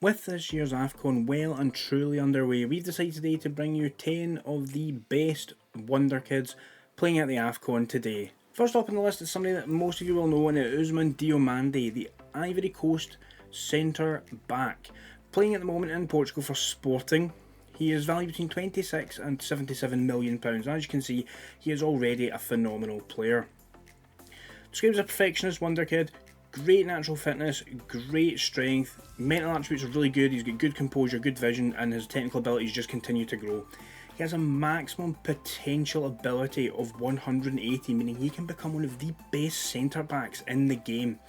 With this year's AFCON well and truly underway, we've decided today to bring you 10 of the best Wonderkids playing at the AFCON today. First up on the list is somebody that most of you will know, and it is Usman Diomande, the Ivory Coast centre back, playing at the moment in Portugal for Sporting. He is valued between 26 and 77 million pounds. As you can see, he is already a phenomenal player. Described as a perfectionist Wonderkid. Great natural fitness, great strength, mental attributes are really good, he's got good composure, good vision, and his technical abilities just continue to grow. He has a maximum potential ability of 180, meaning he can become one of the best centre backs in the game.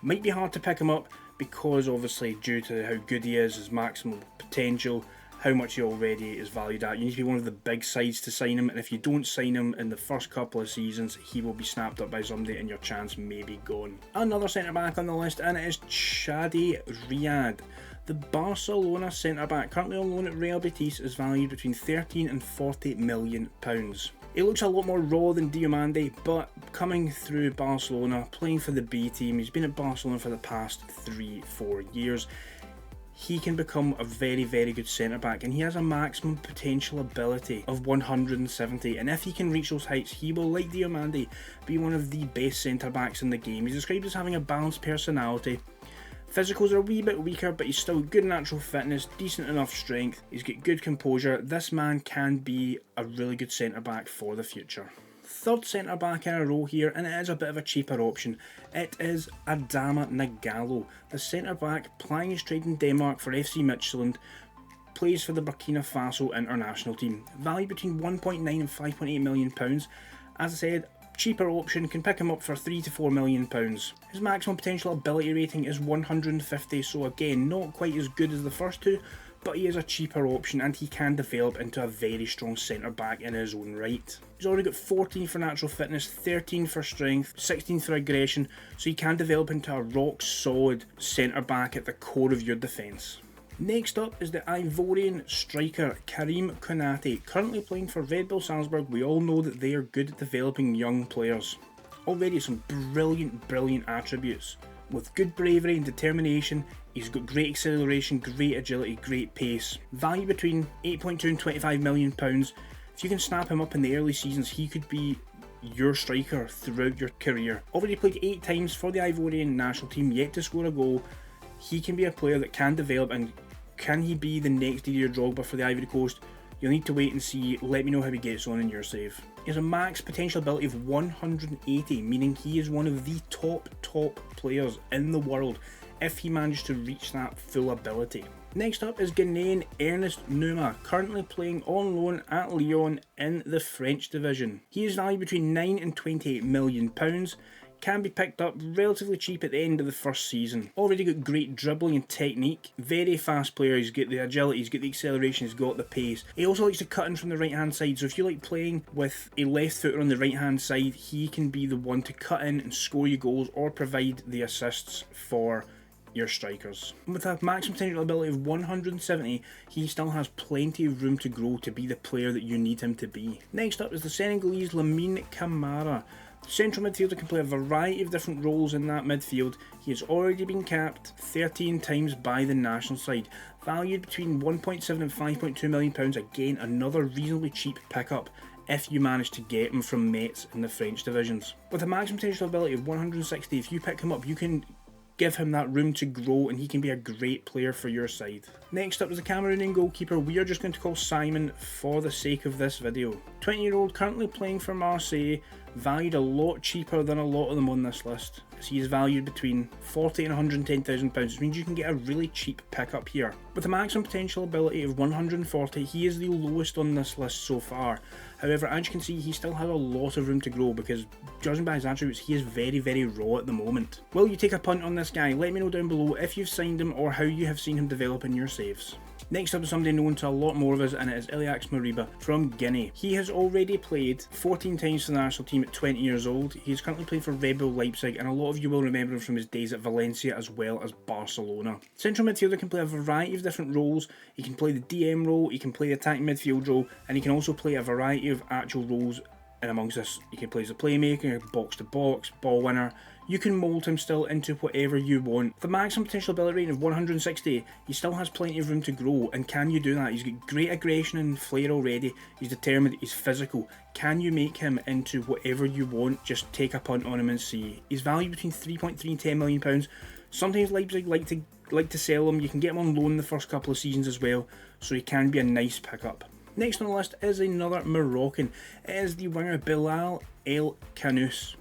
Might be hard to pick him up because obviously due to how good he is, his maximum potential, how much he already is valued at. You need to be one of the big sides to sign him, and if you don't sign him in the first couple of seasons, he will be snapped up by somebody and your chance may be gone. Another centre back on the list, and it is Chadi Riad. The Barcelona centre back, currently on loan at Real Betis, is valued between 13 and 40 million pounds. He looks a lot more raw than Diomande, but coming through Barcelona, playing for the B team, he's been at Barcelona for the past 3-4 years. He can become a very, very good centre back, and he has a maximum potential ability of 170, and if he can reach those heights, he will, like Diomande, be one of the best centre backs in the game. He's described as having a balanced personality. Physicals are a wee bit weaker, but he's still good natural fitness, decent enough strength, he's got good composure. This man can be a really good centre back for the future. Third centre back in a row here, and it is a bit of a cheaper option. It is Adama Nagalo, the centre back plying his trade in Denmark for FC Midfield, plays for the Burkina Faso international team. Valued between 1.9 and 5.8 million pounds. As I said, cheaper option, can pick him up for 3 to 4 million pounds. His maximum potential ability rating is 150, so again, not quite as good as the first two, but he is a cheaper option and he can develop into a very strong centre back in his own right. He's already got 14 for natural fitness, 13 for strength, 16 for aggression, so he can develop into a rock solid centre back at the core of your defence. Next up is the Ivorian striker Karim Konate, currently playing for Red Bull Salzburg. We all know that they are good at developing young players. Already some brilliant attributes. With good bravery and determination, he's got great acceleration, great agility, great pace. Value between 8.2 and 25 million pounds. If you can snap him up in the early seasons, he could be your striker throughout your career. Already played 8 times for the Ivorian national team, yet to score a goal. He can be a player that can develop, and can he be the next Didier Drogba for the Ivory Coast? You'll need to wait and see. Let me know how he gets on in your save. He has a max potential ability of 180, meaning he is one of the top players in the world if he managed to reach that full ability. Next up is Ghanaian Ernest Numa, currently playing on loan at Lyon in the French division. He is valued between 9 and 28 million pounds. Can be picked up relatively cheap at the end of the first season. Already got great dribbling and technique, very fast player, he's got the agility, he's got the acceleration, he's got the pace. He also likes to cut in from the right hand side, so if you like playing with a left footer on the right hand side, he can be the one to cut in and score you goals or provide the assists for your strikers. With a maximum technical ability of 170, he still has plenty of room to grow to be the player that you need him to be. Next up is the Senegalese Lamine Camara. Central midfielder can play a variety of different roles in that midfield. He has already been capped 13 times by the national side. Valued between 1.7 and 5.2 million pounds. Again, another reasonably cheap pickup if you manage to get him from Metz in the French divisions. With a maximum potential ability of 160, if you pick him up, you can give him that room to grow and he can be a great player for your side. Next up is the Cameroonian goalkeeper we are just going to call Simon for the sake of this video. 20-year-old, currently playing for Marseille, valued a lot cheaper than a lot of them on this list, as he is valued between 40 and 110,000 pounds, which means you can get a really cheap pickup here. With a maximum potential ability of 140, he is the lowest on this list so far. However, as you can see, he still has a lot of room to grow because, judging by his attributes, he is very raw at the moment. Will you take a punt on this guy? Let me know down below if you've signed him or how you have seen him develop in your saves. Next up is somebody known to a lot more of us, and it is Iliax Moriba from Guinea. He has already played 14 times for the national team at 20 years old. He is currently playing for Red Bull Leipzig, and a lot of you will remember him from his days at Valencia as well as Barcelona. Central midfielder can play a variety of different roles. He can play the DM role, he can play the attacking midfield role, and he can also play a variety of actual roles in amongst this. He can play as a playmaker, box to box, ball winner. you can mould him still into whatever you want. The maximum potential ability rating of 160, he still has plenty of room to grow, and can you do that? He's got great aggression and flair already, he's determined, he's physical. Can you make him into whatever you want? Just take a punt on him and see. He's valued between 3.3 and £10 million. Sometimes Leipzig like to sell him. You can get him on loan the first couple of seasons as well, so he can be a nice pickup. Next on the list is another Moroccan. It is the winger Bilal El Khanous.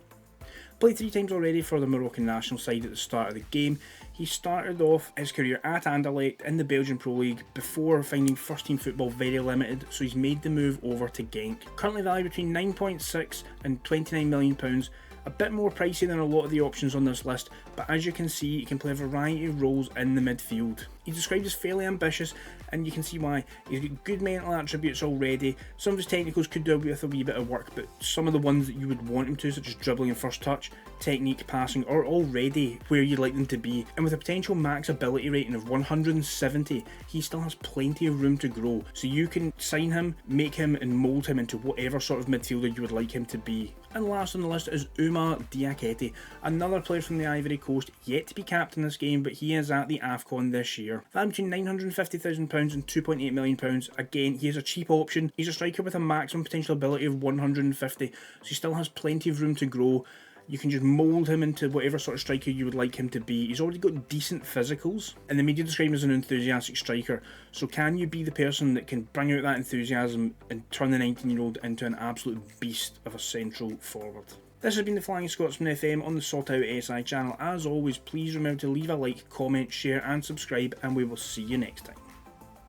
Played 3 times already for the Moroccan national side at the start of the game. He started off his career at Anderlecht in the Belgian Pro League before finding first team football very limited, so he's made the move over to Genk. Currently valued between 9.6 and £29 million. A bit more pricey than a lot of the options on this list, but as you can see, he can play a variety of roles in the midfield. He's described as fairly ambitious, and you can see why. He's got good mental attributes already. Some of his technicals could do with a wee bit of work, but some of the ones that you would want him to, such as dribbling and first touch, technique, passing, are already where you'd like them to be. And with a potential max ability rating of 170, he still has plenty of room to grow. So you can sign him, make him and mould him into whatever sort of midfielder you would like him to be. And last on the list is Oumar Diakité, another player from the Ivory Coast, yet to be capped in this game, but he is at the AFCON this year. Valued between £950,000 and £2.8 million. Again, he is a cheap option. He's a striker with a maximum potential ability of 150, so he still has plenty of room to grow. You can just mould him into whatever sort of striker you would like him to be. He's already got decent physicals, and the media describe him as an enthusiastic striker. So can you be the person that can bring out that enthusiasm and turn the 19-year-old into an absolute beast of a central forward? This has been the Flying Scotsman FM on the Sort Out SI channel. As always, please remember to leave a like, comment, share and subscribe, and we will see you next time.